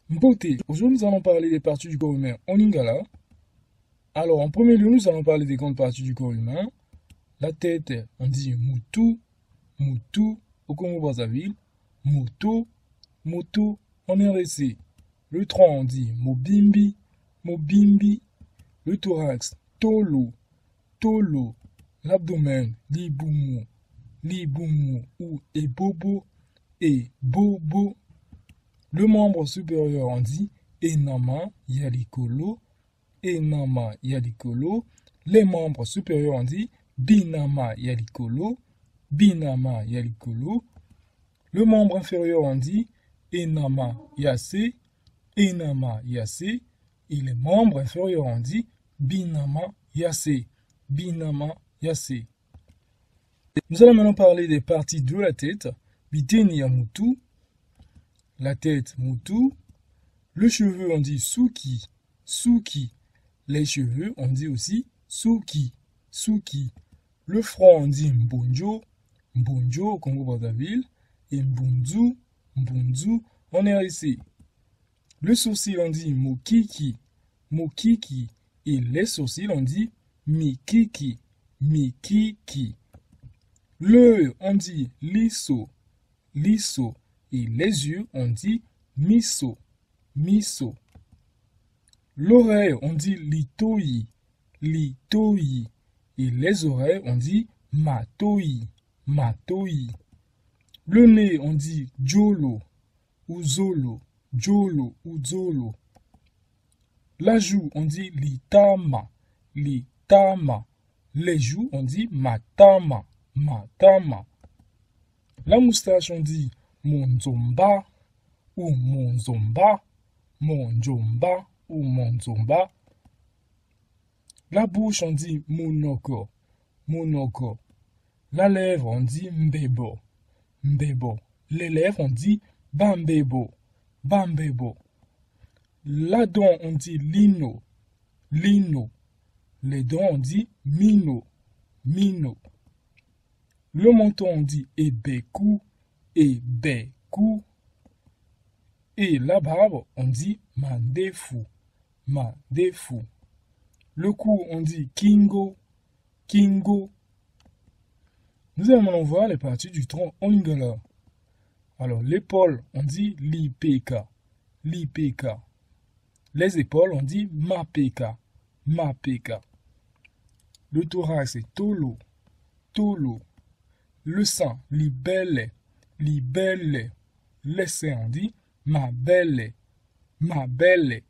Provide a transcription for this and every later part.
Beauté. Aujourd'hui, nous allons parler des parties du corps humain en lingala. Alors, en premier lieu, nous allons parler des grandes parties du corps humain. La tête, on dit Moutou, Moutou, au Congo-Brazzaville. Moto, Moto, en RDC. Le tronc, on dit Mobimbi, Mobimbi. Le thorax, Tolo, Tolo. L'abdomen, Liboumou, Liboumou ou Ebobo et Bobo. Le membre supérieur, on dit Enama Yalikolo, Enama Yalikolo. Les membres supérieurs, on dit Binama Yalikolo, Binama Yalikolo. Le membre inférieur, on dit Enama Yase, Enama Yase. Et les membres inférieurs, on dit Binama Yase, Binama Yase. Nous allons maintenant parler des parties de la tête. Biteni Yamutu. La tête, Moutou. Le cheveu, on dit Suki, Suki. Les cheveux, on dit aussi Suki, Suki. Le front, on dit Mbonjo, Mbonjo au Congo-Brazzaville. Et Mbunzu, Mbunzu en RDC. Le sourcil, on dit Mokiki, Mokiki. Et les sourcils, on dit Mikiki, Mikiki. L'œil, on dit Liso, Liso. Et les yeux, on dit miso, miso. L'oreille, on dit litoi, litoi. Et les oreilles, on dit matoi, matoi. Le nez, on dit jolo, ou zolo, jolo ou zolo. La joue, on dit litama, litama. Les joues, on dit matama, matama. La moustache, on dit Monzomba ou Monzomba, Monjomba ou Monzomba. La bouche, on dit Monoko, Monoko. La lèvre, on dit Mbebo, Mbebo. Les lèvres, on dit Bambebo, Bambebo. La dent, on dit Lino, Lino. Les dents, on dit Mino, Mino. Le menton, on dit Ebeku, et Beku. Et la barbe, on dit Mandefu, Mandefu. Le cou, on dit Kingo, Kingo. Nous allons voir les parties du tronc en lingala. Alors, l'épaule, on dit Lipeka, Lipeka. Les épaules, on dit Mapeka, Mapeka. Le thorax, c'est Tolo, Tolo. Le sang, Libelle, Libelle. Les seins, on dit ma belle, ma belle.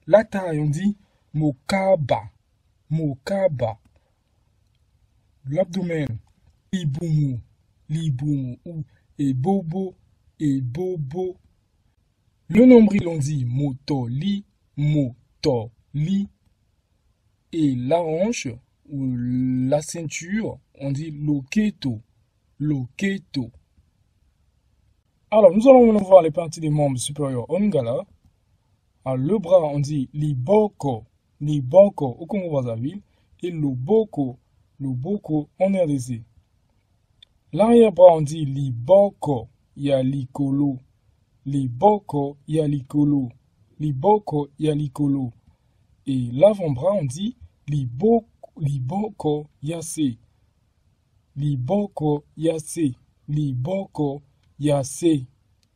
La taille, on dit Mokaba, Mokaba. L'abdomen, Liboumou, Liboumou ou Ebobo, Ebobo. Le nombril, on dit Motoli, Motoli. Et la hanche ou la ceinture, on dit Loketo, Loketo. Alors, nous allons maintenant voir les parties des membres supérieurs en lingala. Alors, le bras, on dit Liboko, Liboko au Congo-Brazzaville. Et Loboko, Loboko en RDC. L'arrière-bras, on dit Liboko, Yalikolo. Liboko, Yalikolo. Liboko, Yalikolo. Et l'avant-bras, on dit Liboko, Yase. Liboko, Yase. Liboko, Yase.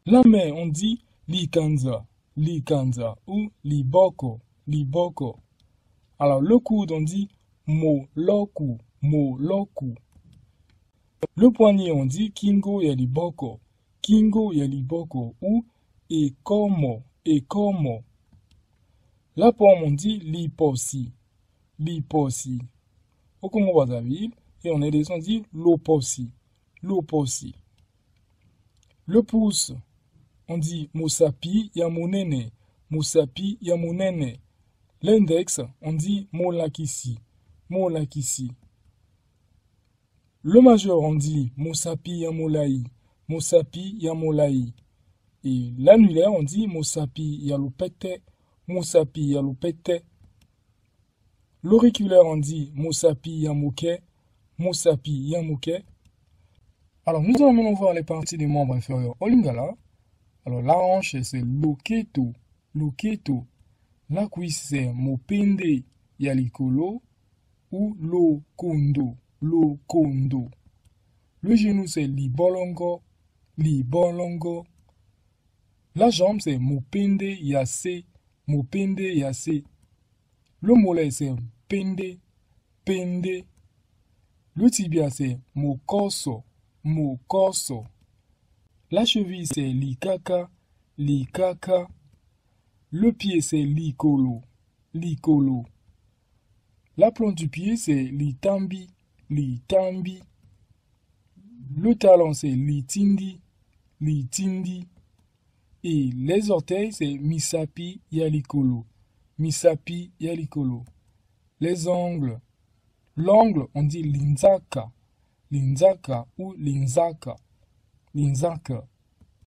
La main, on dit Likanza, Likanza ou Liboko, Liboko. Alors, le coude, on dit Moloku, Moloku. Le poignet, on dit Kingo Yaliboko, Kingo Yaliboko ou Ekomo, Ekomo. La paume, on dit Liposi, Liposi. Au Congo-Brazzaville, et on est descendu, on dit Loposi, Loposi. Le pouce, on dit Mosapi Yamunene, Mosapi Yamunene. L'index, on dit Molakisi, Molakisi. Le majeur, on dit Mosapi Yamolaï, Mosapi Yamolaï. Et l'annulaire, on dit Mosapi Yalopete, Mosapi Yalopete. L'auriculaire, on dit Mosapi Yamoke, Mosapi Yamoke. Alors, nous allons maintenant voir les parties des membres inférieurs au lingala. Alors, la hanche, c'est loketo, loketo. La cuisse, c'est mopende ya likolo ou lokondo, lokondo. Le genou, c'est libolongo, libolongo. La jambe, c'est mopende yase, mopende yase. Le mollet, c'est pende, pende. Le tibia, c'est mokoso, mokoso. La cheville, c'est likaka, likaka. Le pied, c'est likolo, likolo. La plante du pied, c'est litambi, litambi. Le talon, c'est litindi, litindi. Et les orteils, c'est misapi yalikolo, misapi yalikolo. Les ongles. L'ongle, on dit linzaka, linzaka ou linzaka, linzaka.